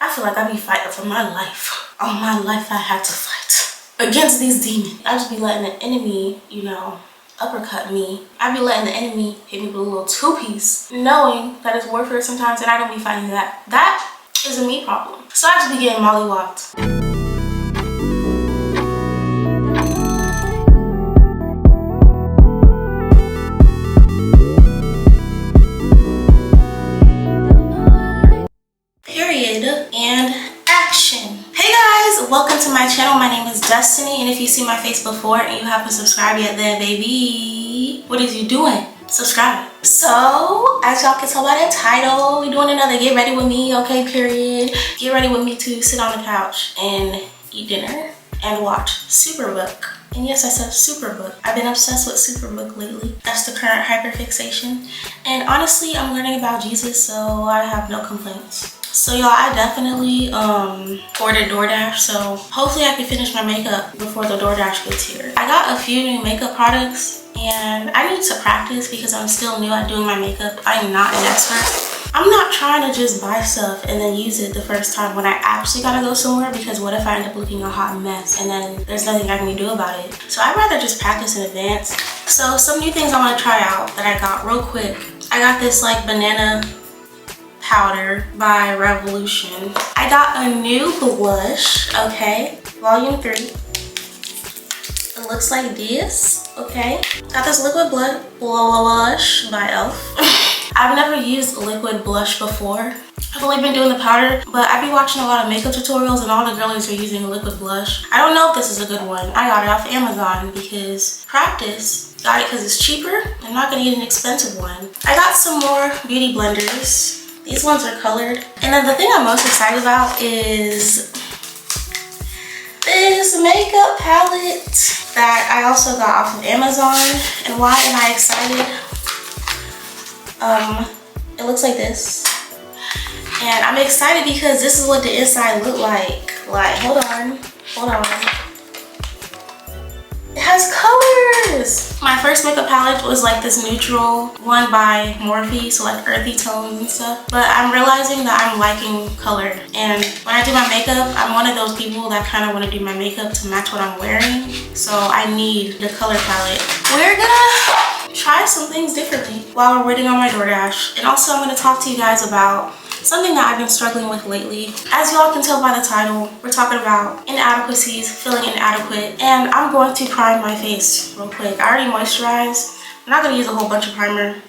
I feel like I be fighting for my life. All my life I had to fight against these demons. I just be letting the enemy, you know, uppercut me. I be letting the enemy hit me with a little two-piece, knowing that it's warfare sometimes, and I don't be fighting that. That is a me problem. So I just be getting mollywopped. And action. Hey guys, welcome to my channel. My name is Destiny, and if you see my face before and you haven't subscribed yet, then baby, what is you doing? Subscribe. So as y'all can tell by the title, we're doing another get ready with me, okay, period. Get ready with me to sit on the couch and eat dinner and watch Superbook. And yes, I said Superbook. I've been obsessed with Superbook lately. That's the current hyperfixation. And honestly, I'm learning about Jesus, so I have no complaints. So y'all, I definitely ordered DoorDash, so hopefully I can finish my makeup before the DoorDash gets here. I got a few new makeup products, and I need to practice because I'm still new at doing my makeup. I'm not an expert. I'm not trying to just buy stuff and then use it the first time when I actually gotta go somewhere, because what if I end up looking a hot mess and then there's nothing I can do about it? So I'd rather just practice in advance. So some new things I want to try out that I got real quick. I got this like banana powder by Revolution. I got a new blush, okay, volume 3. It looks like this, okay. Got this liquid blush by e.l.f. I've never used liquid blush before. I've only been doing the powder, but I've been watching a lot of makeup tutorials and all the girlies are using a liquid blush. I don't know if this is a good one. I got it off Amazon because practice. Got it because it's cheaper. I'm not gonna get an expensive one. I got some more beauty blenders. These ones are colored. And then the thing I'm most excited about is this makeup palette that I also got off of Amazon. And why am I excited? It looks like this. And I'm excited because this is what the inside looked like. Like, hold on. It has colors. My first makeup palette was like this neutral one by Morphe, so like earthy tones and stuff. But I'm realizing that I'm liking color. And when I do my makeup, I'm one of those people that kind of want to do my makeup to match what I'm wearing. So I need the color palette. We're gonna try some things differently while we're waiting on my DoorDash. And also I'm gonna talk to you guys about something that I've been struggling with lately. As y'all can tell by the title, we're talking about inadequacies, feeling inadequate, and I'm going to prime my face real quick. I already moisturized. I'm not gonna use a whole bunch of primer.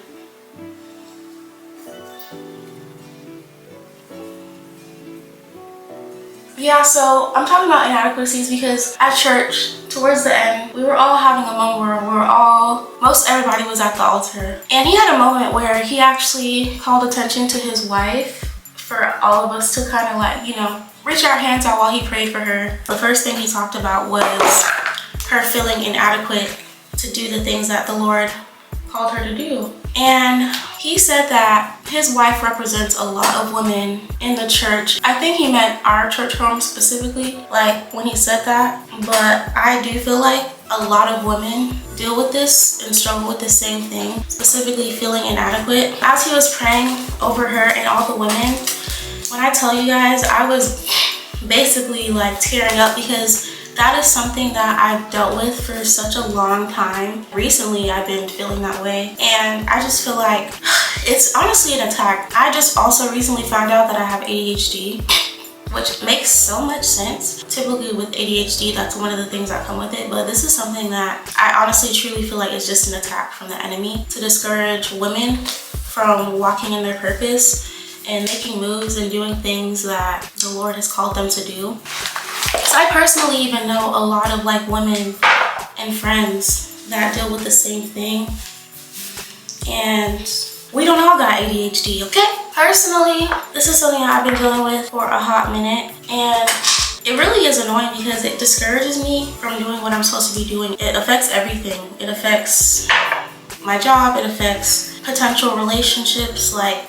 Yeah, so I'm talking about inadequacies because at church, towards the end, we were all having a moment where most everybody was at the altar. And he had a moment where he actually called attention to his wife for all of us to kind of like, you know, reach our hands out while he prayed for her. The first thing he talked about was her feeling inadequate to do the things that the Lord called her to do. And he said that his wife represents a lot of women in the church. I think he meant our church home specifically, like when he said that. But I do feel like a lot of women deal with this and struggle with the same thing, specifically feeling inadequate. As he was praying over her and all the women, when I tell you guys, I was basically like tearing up because that is something that I've dealt with for such a long time. Recently, I've been feeling that way, and I just feel like it's honestly an attack. I just also recently found out that I have ADHD, which makes so much sense. Typically with ADHD, that's one of the things that come with it, but this is something that I honestly truly feel like is just an attack from the enemy to discourage women from walking in their purpose and making moves and doing things that the Lord has called them to do. So I personally even know a lot of like women and friends that deal with the same thing, and we don't all got ADHD, okay? Personally, this is something I've been dealing with for a hot minute, and it really is annoying because it discourages me from doing what I'm supposed to be doing. It affects everything. It affects my job, it affects potential relationships, like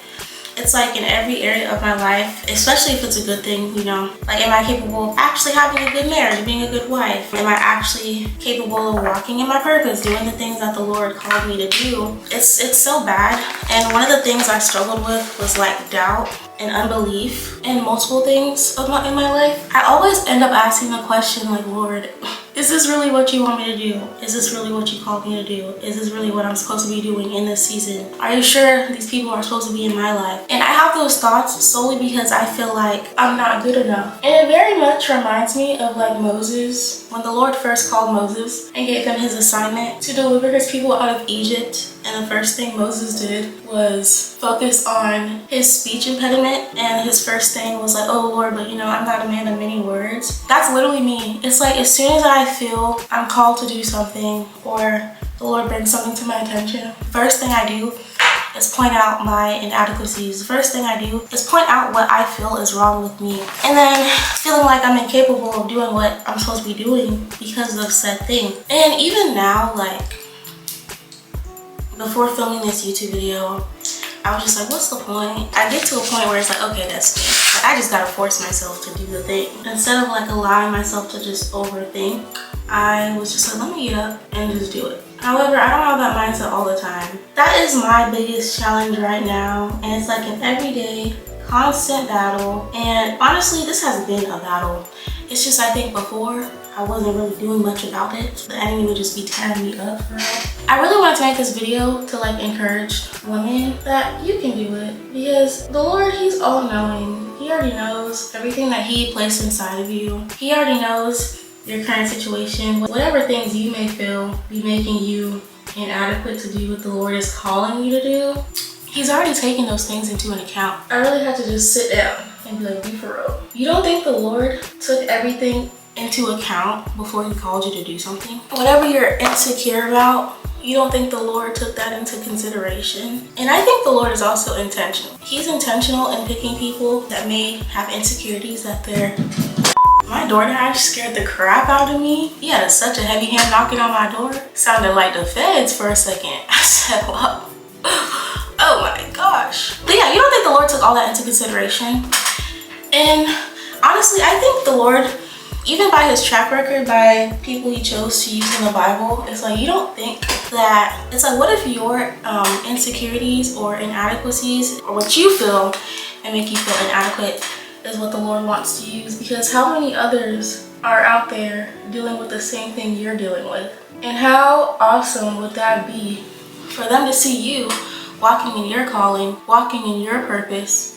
it's like in every area of my life, especially if it's a good thing, you know. Like, am I capable of actually having a good marriage, being a good wife? Am I actually capable of walking in my purpose, doing the things that the Lord called me to do? It's so bad. And one of the things I struggled with was like doubt. and unbelief in multiple things in my life, I always end up asking the question like, Lord, is this really what you want me to do? Is this really what you called me to do? Is this really what I'm supposed to be doing in this season? Are you sure these people are supposed to be in my life? And I have those thoughts solely because I feel like I'm not good enough. And it very much reminds me of like Moses, when the Lord first called Moses and gave him his assignment to deliver his people out of Egypt. And the first thing Moses did was focus on his speech impediment. And his first thing was like, oh Lord, but you know, I'm not a man of many words. That's literally me. It's like as soon as I feel I'm called to do something or the Lord brings something to my attention, first thing I do is point out my inadequacies. The first thing I do is point out what I feel is wrong with me. And then feeling like I'm incapable of doing what I'm supposed to be doing because of said thing. And even now, like, before filming this YouTube video, I was just like, what's the point? I get to a point where it's like, okay, that's me. Like, I just gotta force myself to do the thing. Instead of like allowing myself to just overthink, I was just like, let me get up and just do it. However, I don't have that mindset all the time. That is my biggest challenge right now. And it's like an everyday, constant battle. And honestly, this has been a battle. It's just, I think before, I wasn't really doing much about it. The enemy would just be tearing me up for real. I really wanted to make this video to like encourage women that you can do it. Because the Lord, he's all knowing. He already knows everything that he placed inside of you. He already knows your current situation, whatever things you may feel be making you inadequate to do what the Lord is calling you to do. He's already taken those things into an account. I really had to just sit down and be like, be for real. You don't think the Lord took everything into account before he called you to do something? Whatever you're insecure about, you don't think the Lord took that into consideration? And I think the Lord is also intentional. He's intentional in picking people that may have insecurities that they're... My DoorDash scared the crap out of me. He had such a heavy hand knocking on my door. Sounded like the feds for a second. I said, wow. Oh my gosh. But yeah, you don't think the Lord took all that into consideration? And honestly, I think the Lord, even by his track record, by people he chose to use in the Bible, it's like, you don't think that, it's like, what if your insecurities or inadequacies or what you feel and make you feel inadequate is what the Lord wants to use? Because how many others are out there dealing with the same thing you're dealing with? And how awesome would that be for them to see you walking in your calling, walking in your purpose,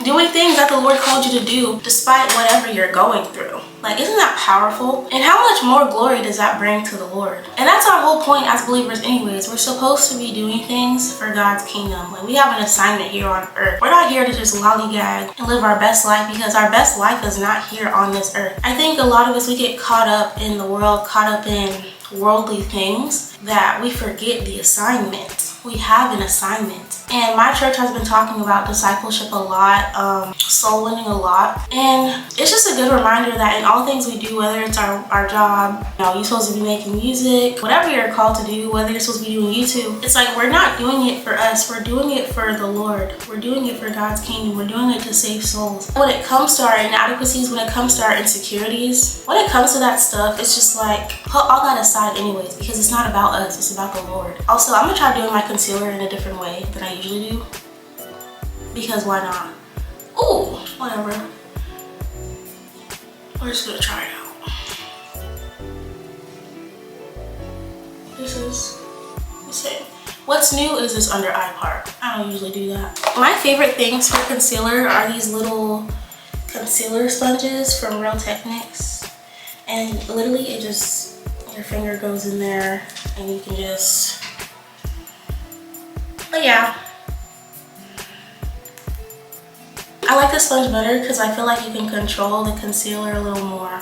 doing things that the Lord called you to do despite whatever you're going through. Like, isn't that powerful? And how much more glory does that bring to the Lord? And that's our whole point as believers anyways. We're supposed to be doing things for God's kingdom. Like, we have an assignment here on earth. We're not here to just lollygag and live our best life, because our best life is not here on this earth. I think a lot of us, we get caught up in the world, caught up in worldly things, that we forget the assignment. We have an assignment. And my church has been talking about discipleship a lot, soul winning a lot. And it's just a good reminder that in all things we do, whether it's our job, you know, you're supposed to be making music, whatever you're called to do, whether you're supposed to be doing YouTube, it's like, we're not doing it for us. We're doing it for the Lord. We're doing it for God's kingdom. We're doing it to save souls. When it comes to our inadequacies, when it comes to our insecurities, when it comes to that stuff, it's just like, put all that aside anyways, because it's not about us. It's about the Lord. Also, I'm gonna try doing my concealer in a different way than I usually do, because why not? Ooh, whatever. We're just gonna try it out. This is the same. What's new is this under eye part. I don't usually do that. My favorite things for concealer are these little concealer sponges from Real Techniques. And literally it just, your finger goes in there and you can just, but yeah. I like the sponge better because I feel like you can control the concealer a little more.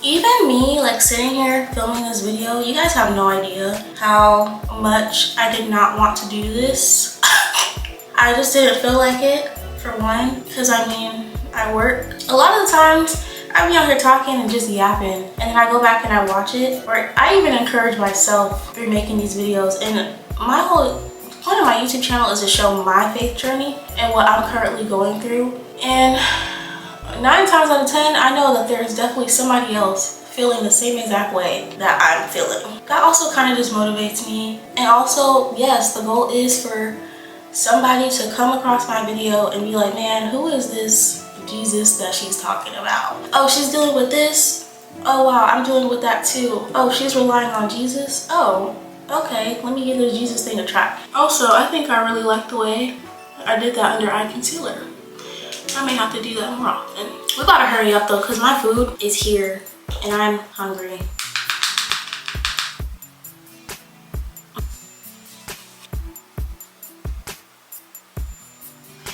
Even me, like, sitting here filming this video, you guys have no idea how much I did not want to do this. I just didn't feel like it, for one, because I mean, I work. A lot of the times, I be out here talking and just yapping, and then I go back and I watch it, or I even encourage myself through making these videos. And my whole point of my YouTube channel is to show my faith journey and what I'm currently going through. And 9 times out of 10, I know that there's definitely somebody else feeling the same exact way that I'm feeling. That also kind of just motivates me. And also, yes, the goal is for somebody to come across my video and be like, man, who is this Jesus that she's talking about? Oh, she's dealing with this? Oh wow, I'm dealing with that too. Oh, she's relying on Jesus? Oh, okay, let me give the Jesus thing a try. Also, I think I really like the way I did that under eye concealer. I may have to do that more often. We gotta hurry up though, because my food is here and I'm hungry.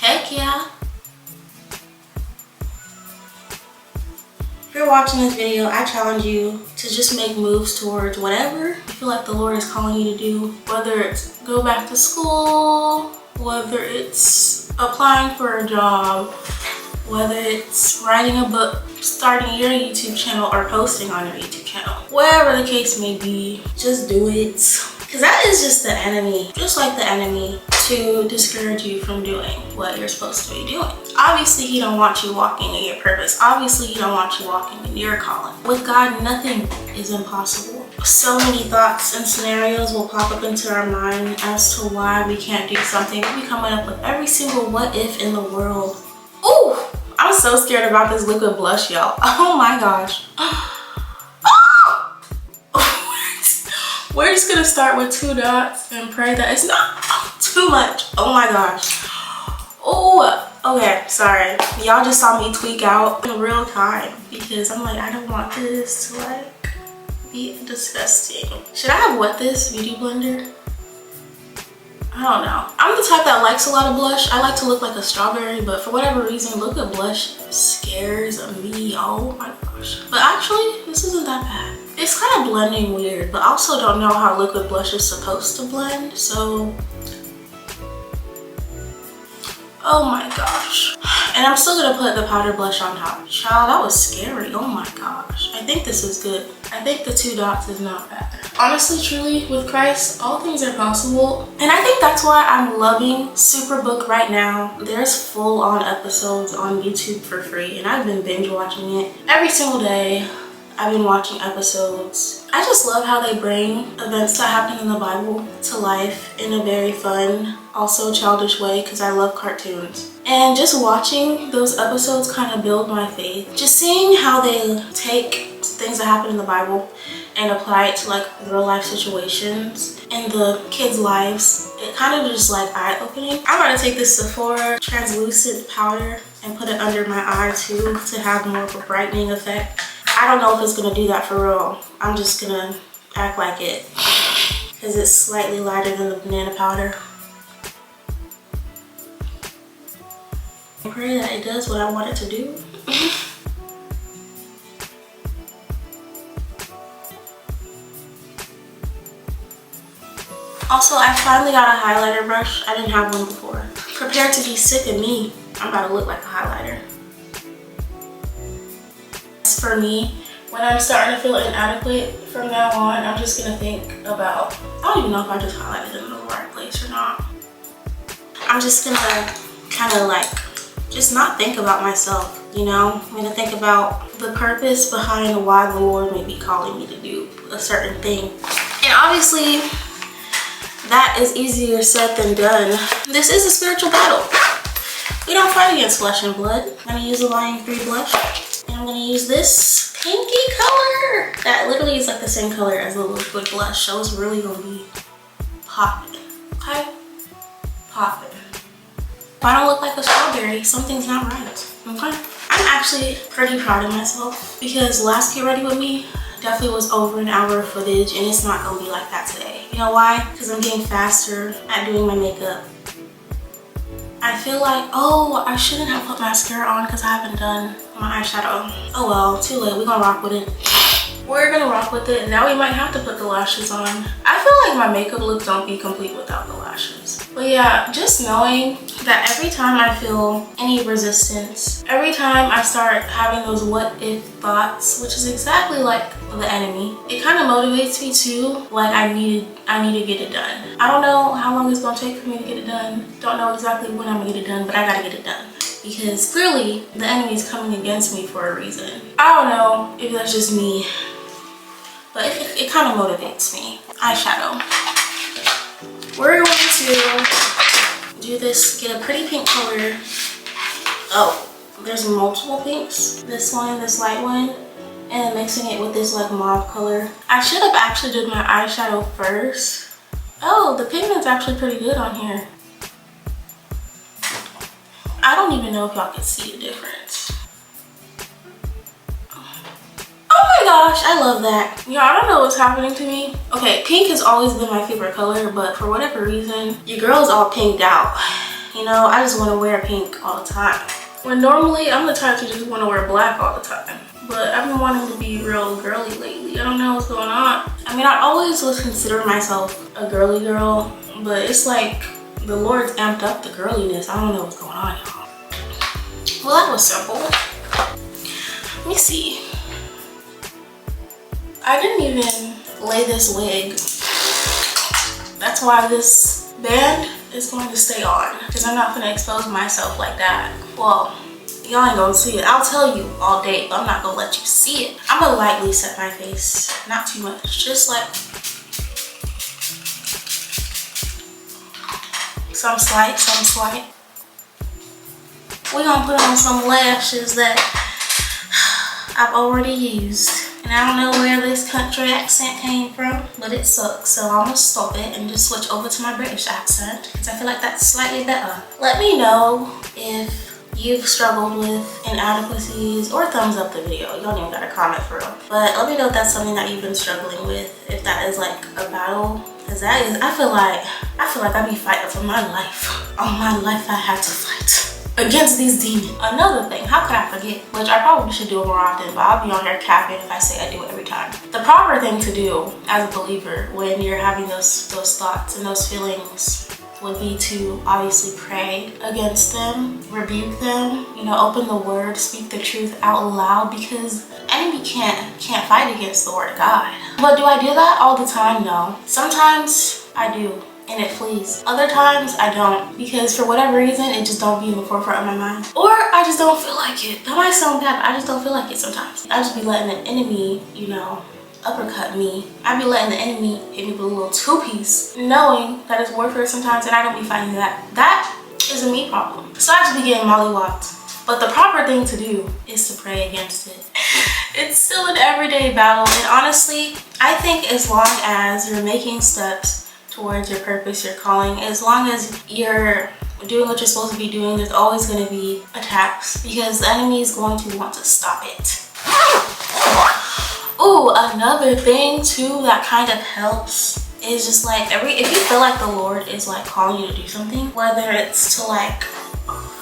Heck yeah. If you're watching this video, I challenge you to just make moves towards whatever you feel like the Lord is calling you to do. Whether it's go back to school, whether it's applying for a job, whether it's writing a book, starting your YouTube channel, or posting on your YouTube channel. Whatever the case may be, just do it. Because that is just the enemy, just like the enemy, to discourage you from doing what you're supposed to be doing. Obviously, he don't want you walking in your purpose. Obviously, he don't want you walking in your calling. With God, nothing is impossible. So many thoughts and scenarios will pop up into our mind as to why we can't do something. We'll be coming up with every single what if in the world. Ooh, I'm so scared about this liquid blush, y'all. Oh my gosh. We're just gonna start with 2 dots and pray that it's not too much. Oh my gosh. Oh, okay, sorry. Y'all just saw me tweak out in real time because I'm like, I don't want this to like be disgusting. Should I have wet this beauty blender? I don't know. I'm the type that likes a lot of blush. I like to look like a strawberry, but for whatever reason, liquid blush scares me. Oh my gosh. But actually, this isn't that bad. It's kind of blending weird, but I also don't know how liquid blush is supposed to blend, so. Oh my gosh. And I'm still gonna put the powder blush on top. Child, that was scary. Oh my gosh. I think this is good. I think the 2 dots is not bad. Honestly, truly, with Christ, all things are possible. And I think that's why I'm loving Superbook right now. There's full-on episodes on YouTube for free, and I've been binge watching it every single day. I've been watching episodes. I just love how they bring events that happen in the Bible to life in a very fun, also childish way, because I love cartoons. And just watching those episodes kind of build my faith. Just seeing how they take things that happen in the Bible and apply it to like real life situations in the kids' lives. It kind of just like eye-opening. I'm gonna take this Sephora translucent powder and put it under my eye too to have more of a brightening effect. I don't know if it's gonna do that for real. I'm just gonna act like it because it's slightly lighter than the banana powder. I pray that it does what I want it to do. Also, I finally got a highlighter brush. I didn't have one before. Prepare to be sick of me. I'm about to look like a highlighter. For me, when I'm starting to feel inadequate from now on, I'm just gonna think about, I don't even know if I just highlighted it in the right place or not. I'm just gonna kind of like, just not think about myself, you know? I'm gonna think about the purpose behind why the Lord may be calling me to do a certain thing. And obviously, that is easier said than done. This is a spiritual battle. We don't fight against flesh and blood. I'm gonna use the Lion 3 blush. And I'm gonna use this pinky color. That literally is like the same color as the liquid blush. So it's really gonna be popping. Okay? Popping. If I don't look like a strawberry, something's not right. Okay? I'm actually pretty proud of myself because last Get Ready With Me definitely was over an hour of footage and it's not gonna be like that today. You know why? Because I'm getting faster at doing my makeup. I feel like, oh, I shouldn't have put mascara on because I haven't done my eyeshadow. Oh well, too late. We're gonna rock with it. We're gonna rock with it. Now we might have to put the lashes on. I feel like my makeup look don't be complete without the lashes. But yeah, just knowing that every time I feel any resistance, every time I start having those what if thoughts, which is exactly like the enemy, it kind of motivates me too. Like I need to get it done. I don't know how long it's gonna take for me to get it done. Don't know exactly when I'm gonna get it done, but I gotta get it done. Because clearly the enemy is coming against me for a reason. I don't know if that's just me but it kind of motivates me. Eyeshadow. We're going to do this, get a pretty pink color. Oh, there's multiple pinks. This one, this light one, and then mixing it with this like mauve color. I should have actually did my eyeshadow first. Oh, the pigment's actually pretty good on here. I don't even know if y'all can see the difference. Oh my gosh, I love that. Y'all, I don't know what's happening to me. Okay, pink has always been my favorite color, but for whatever reason, your girl's all pinked out. You know, I just want to wear pink all the time. When normally, I'm the type to just want to wear black all the time. But I've been wanting to be real girly lately. I don't know what's going on. I mean, I always was considered myself a girly girl, but it's like the Lord's amped up the girliness. I don't know what's going on, y'all. Well, that was simple. Let me see. I didn't even lay this wig. That's why this band is going to stay on, because I'm not going to expose myself like that. Well, y'all ain't gonna see it. I'll tell you all day, but I'm not gonna let you see it. I'm gonna lightly set my face, not too much, just like some slight. We're gonna put on some lashes that I've already used. And I don't know where this country accent came from, but it sucks. So I'm gonna stop it and just switch over to my British accent, because I feel like that's slightly better. Let me know if you've struggled with inadequacies, or thumbs up the video. You don't even gotta comment for real. But let me know if that's something that you've been struggling with, if that is like a battle. Because that is, I feel like I be fighting for my life. All my life I had to fight against these demons. Another thing, how could I forget? Which I probably should do it more often, but I'll be on here capping if I say I do it every time. The proper thing to do as a believer when you're having those thoughts and those feelings would be to obviously pray against them, rebuke them, you know, open the word, speak the truth out loud, because the enemy can't fight against the word of God. But do I do that all the time? No. Sometimes I do, and it flees. Other times I don't, because for whatever reason it just don't be in the forefront of my mind, or I just don't feel like it. That might sound bad, but I just don't feel like it sometimes. I just be letting the enemy, you know, uppercut me. I be letting the enemy hit me with a little two-piece, knowing that it's warfare sometimes, and I don't be fighting that. That is a me problem. So I just be getting mollywopped. But the proper thing to do is to pray against it. It's still an everyday battle, and honestly, I think as long as you're making steps towards your purpose, your calling, as long as you're doing what you're supposed to be doing, there's always going to be attacks, because the enemy is going to want to stop it. Ooh, another thing too that kind of helps is just like if you feel like the Lord is like calling you to do something, whether it's to like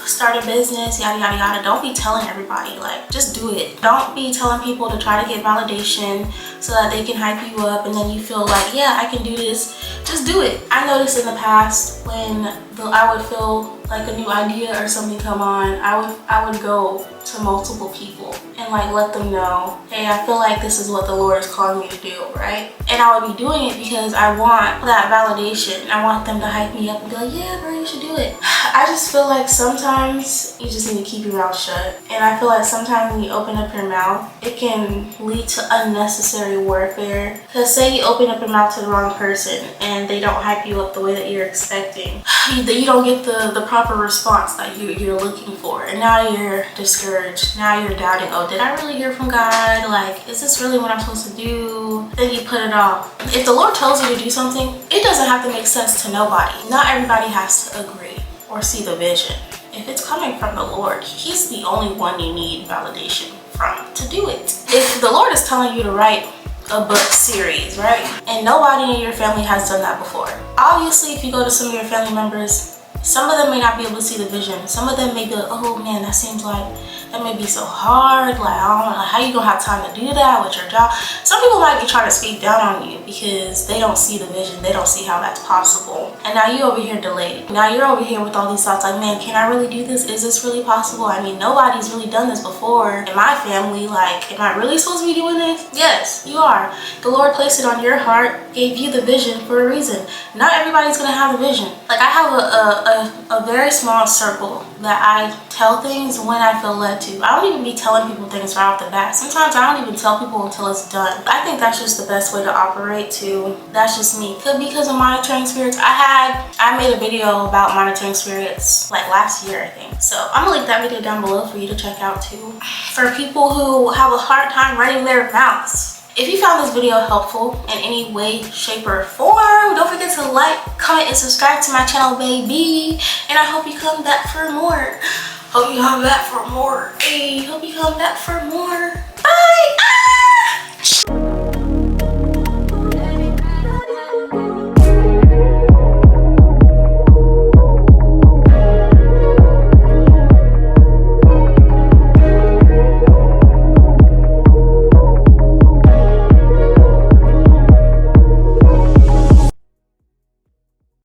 start a business, yada yada yada, don't be telling everybody, like just do it. Don't be telling people to try to get validation so that they can hype you up and then you feel like, yeah, I can do this. Just do it. I noticed in the past when I would feel like a new idea or something come on, I would go to multiple people and like let them know, hey, I feel like this is what the Lord is calling me to do, right? And I would be doing it because I want that validation. I want them to hype me up and be like, yeah, bro, you should do it. I just feel like sometimes you just need to keep your mouth shut. And I feel like sometimes when you open up your mouth, it can lead to unnecessary warfare. Because say you open up your mouth to the wrong person and they don't hype you up the way that you're expecting, you don't get the proper response that you're looking for, and now you're discouraged. Now you're doubting, oh, did I really hear from God? Like, is this really what I'm supposed to do? Then you put it off. If the Lord tells you to do something, it doesn't have to make sense to nobody. Not everybody has to agree or see the vision. If it's coming from the Lord, He's the only one you need validation from to do it. If the Lord is telling you to write a book series, right? And nobody in your family has done that before. Obviously, if you go to some of your family members, some of them may not be able to see the vision. Some of them may go, oh man, that seems like that may be so hard. Like, I don't know, how you gonna have time to do that with your job? Some people might be trying to speak down on you because they don't see the vision. They don't see how that's possible. And now you're over here delayed. Now you're over here with all these thoughts like, man, can I really do this? Is this really possible? I mean, nobody's really done this before in my family. Like, am I really supposed to be doing this? Yes, you are. The Lord placed it on your heart, gave you the vision for a reason. Not everybody's gonna have the vision. Like, I have a very small circle that I tell things when I feel led to. I don't even be telling people things right off the bat. Sometimes I don't even tell people until it's done. I think that's just the best way to operate too. That's just me. Could because of monitoring spirits. I made a video about monitoring spirits like last year, I think. So I'm gonna link that video down below for you to check out too. For people who have a hard time running their mouths. If you found this video helpful in any way, shape, or form, don't forget to like, comment, and subscribe to my channel, baby. And I hope you come back for more. Hope you come back for more. Hey, hope you come back for more.